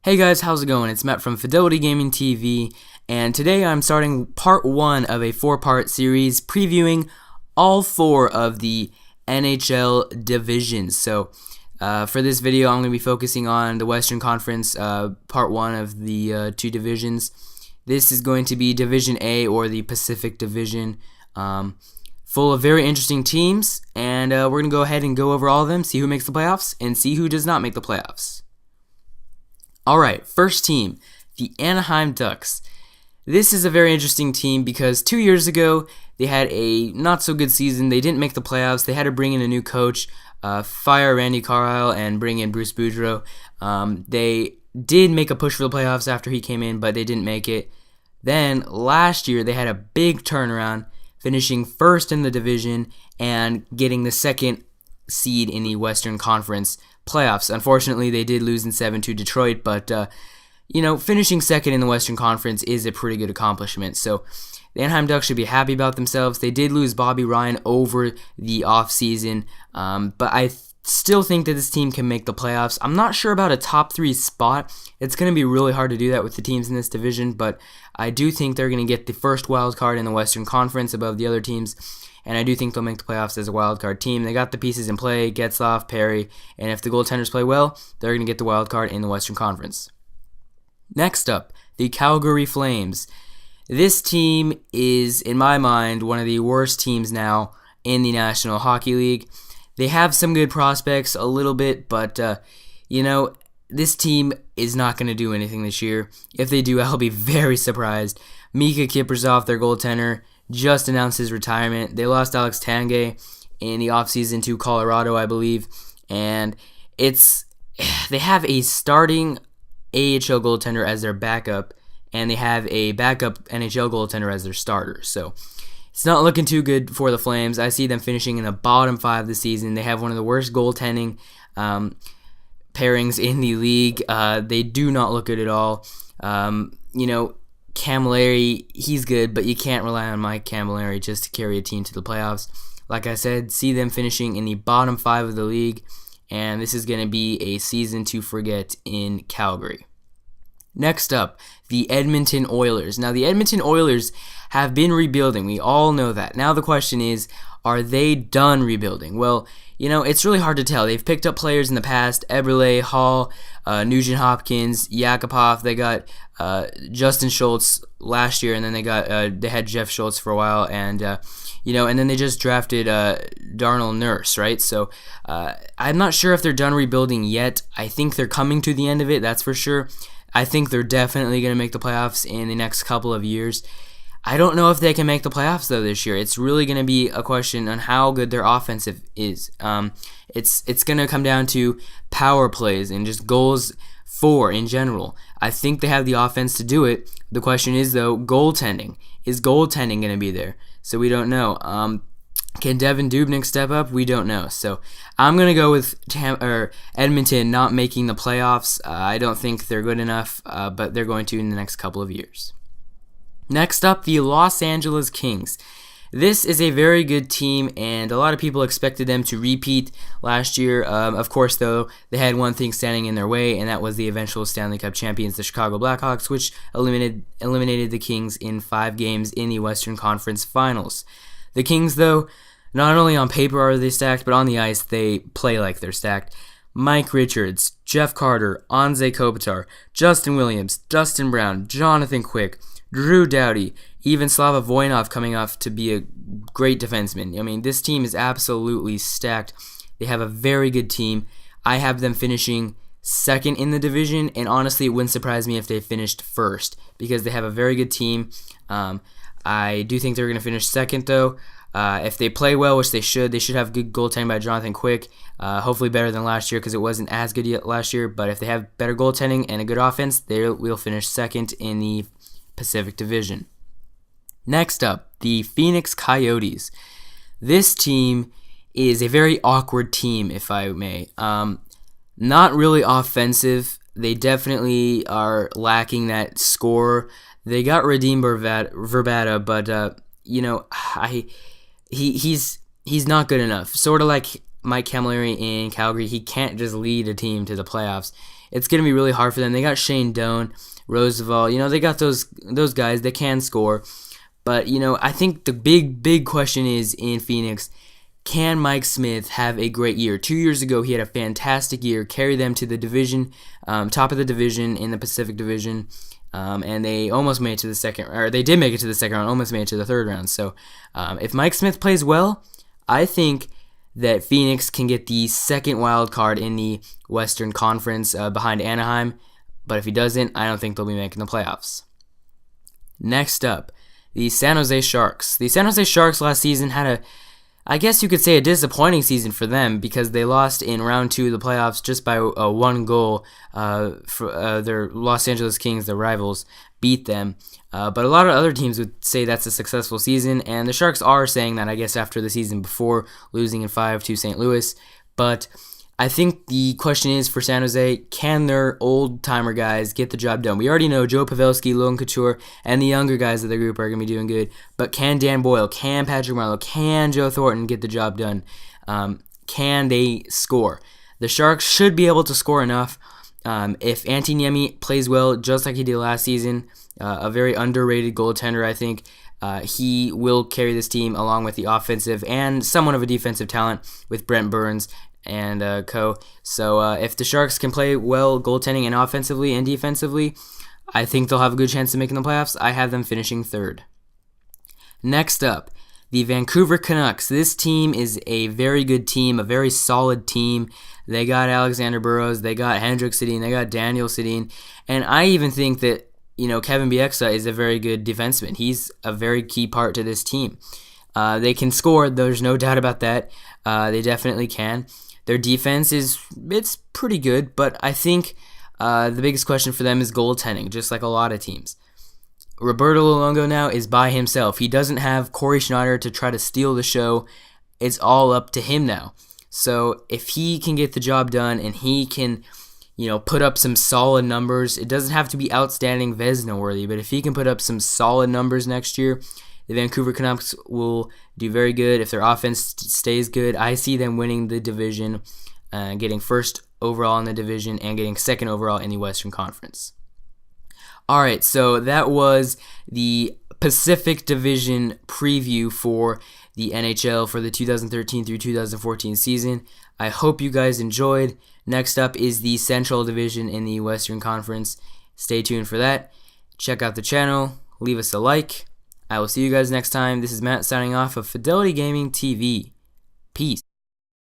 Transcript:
Hey guys, how's it going? It's Matt from Fidelity Gaming TV, and today I'm starting part 1 of a 4-part series previewing all 4 of the NHL divisions. So for this video, I'm going to be focusing on the Western Conference, part 1 of the 2 divisions. This is going to be Division A, or the Pacific Division, full of very interesting teams, and we're going to go ahead and go over all of them, see who makes the playoffs, and see who does not make the playoffs. Alright, first team, the Anaheim Ducks. This is a very interesting team because 2 years ago, they had a not-so-good season. They didn't make the playoffs. They had to bring in a new coach, fire Randy Carlyle, and bring in Bruce Boudreau. They did make a push for the playoffs after he came in, but they didn't make it. Then, last year, they had a big turnaround, finishing first in the division and getting the second seed in the Western Conference playoffs. Unfortunately, they did lose in 7 to Detroit, but finishing second in the Western Conference is a pretty good accomplishment. So the Anaheim Ducks should be happy about themselves. They did lose Bobby Ryan over the offseason, but I still think that this team can make the playoffs. I'm not sure about a top 3 spot. It's going to be really hard to do that with the teams in this division, but I do think they're going to get the first wild card in the Western Conference above the other teams. And I do think they'll make the playoffs as a wild card team. They got the pieces in play, Getzlaf, Perry, and if the goaltenders play well, they're going to get the wild card in the Western Conference. Next up, the Calgary Flames. This team is, in my mind, one of the worst teams now in the National Hockey League. They have some good prospects, a little bit, but, this team is not going to do anything this year. If they do, I'll be very surprised. Mika Kiprusoff, their goaltender, just announced his retirement. They lost Alex Tanguay in the offseason to Colorado, I believe, and they have a starting AHL goaltender as their backup, and they have a backup NHL goaltender as their starter. So it's not looking too good for the Flames. I see them finishing in the bottom 5 this season. They have one of the worst goaltending pairings in the league. They do not look good at all. Camilleri, he's good, but you can't rely on Mike Camilleri just to carry a team to the playoffs. Like I said, see them finishing in the bottom 5 of the league, and this is going to be a season to forget in Calgary. Next up, the Edmonton Oilers. Now, the Edmonton Oilers have been rebuilding. We all know that. Now the question is, are they done rebuilding? Well, it's really hard to tell. They've picked up players in the past: Eberle, Hall, Nugent Hopkins, Yakupov. They got Justin Schultz last year, and then they had Jeff Schultz for a while, and and then they just drafted Darnell Nurse, right? So I'm not sure if they're done rebuilding yet. I think they're coming to the end of it, that's for sure. I think they're definitely going to make the playoffs in the next couple of years. I don't know if they can make the playoffs, though, this year. It's really going to be a question on how good their offensive is. It's going to come down to power plays and just goals for in general. I think they have the offense to do it. The question is, though, goaltending. Is goaltending going to be there? So we don't know. Can Devin Dubnyk step up? We don't know. So I'm going to go with Edmonton not making the playoffs. I don't think they're good enough, but they're going to in the next couple of years. Next up, the Los Angeles Kings. This is a very good team, and a lot of people expected them to repeat last year. Of course, though, they had one thing standing in their way, and that was the eventual Stanley Cup champions, the Chicago Blackhawks, which eliminated the Kings in 5 games in the Western Conference Finals. The Kings, though, not only on paper are they stacked, but on the ice they play like they're stacked. Mike Richards, Jeff Carter, Anze Kopitar, Justin Williams, Dustin Brown, Jonathan Quick, Drew Doughty, even Slava Voinov coming off to be a great defenseman. I mean, this team is absolutely stacked. They have a very good team. I have them finishing second in the division, and honestly, it wouldn't surprise me if they finished first because they have a very good team. I do think they're going to finish second, though. If they play well, which they should have good goaltending by Jonathan Quick, hopefully better than last year because it wasn't as good yet last year, but if they have better goaltending and a good offense, they will finish second in the Pacific Division. Next up, the Phoenix Coyotes. This team is a very awkward team, if I may. Not really offensive. They definitely are lacking that score. They got Radim Verbata, but he's not good enough. Sort of like Mike Camilleri in Calgary, he can't just lead a team to the playoffs. it's going to be really hard for them. They got Shane Doan, Roosevelt. They got those guys. They can score. But, I think the big question is in Phoenix, can Mike Smith have a great year? 2 years ago, he had a fantastic year, carry them to the division, top of the division in the Pacific Division, and they almost made it to the second, or they did make it to the second round, almost made it to the third round. So if Mike Smith plays well, I think that Phoenix can get the second wild card in the Western Conference behind Anaheim, but if he doesn't, I don't think they'll be making the playoffs. Next up, the San Jose Sharks. The San Jose Sharks last season had I guess you could say a disappointing season for them because they lost in round 2 of the playoffs just by 1 goal. Their Los Angeles Kings, their rivals, beat them. But a lot of other teams would say that's a successful season, and the Sharks are saying that, I guess, after the season before losing in 5 to St. Louis. But I think the question is for San Jose, can their old-timer guys get the job done? We already know Joe Pavelski, Logan Couture, and the younger guys of the group are going to be doing good. But can Dan Boyle, can Patrick Marleau, can Joe Thornton get the job done? Can they score? The Sharks should be able to score enough. If Antti Niemi plays well, just like he did last season, a very underrated goaltender, I think, he will carry this team along with the offensive and somewhat of a defensive talent with Brent Burns and co. So if the Sharks can play well goaltending and offensively and defensively, I think they'll have a good chance of making the playoffs. I have them finishing 3rd. Next up, the Vancouver Canucks. This team is a very good team, a very solid team. They got Alexander Burrows, they got Hendrik Sedin, they got Daniel Sedin, and I even think that Kevin Bieksa is a very good defenseman. He's a very key part to this team. They can score, there's no doubt about that. They definitely can. Their defense it's pretty good, but I think the biggest question for them is goaltending, just like a lot of teams. Roberto Luongo now is by himself. He doesn't have Corey Schneider to try to steal the show. It's all up to him now. So if he can get the job done and he can, put up some solid numbers, it doesn't have to be outstanding Vezina worthy, but if he can put up some solid numbers next year, the Vancouver Canucks will do very good. If their offense stays good, I see them winning the division, getting 1st overall in the division, and getting 2nd overall in the Western Conference. All right, so that was the Pacific Division preview for the NHL for the 2013 through 2014 season. I hope you guys enjoyed. Next up is the Central Division in the Western Conference. Stay tuned for that. Check out the channel. Leave us a like. I will see you guys next time. This is Matt signing off of Fidelity Gaming TV. Peace.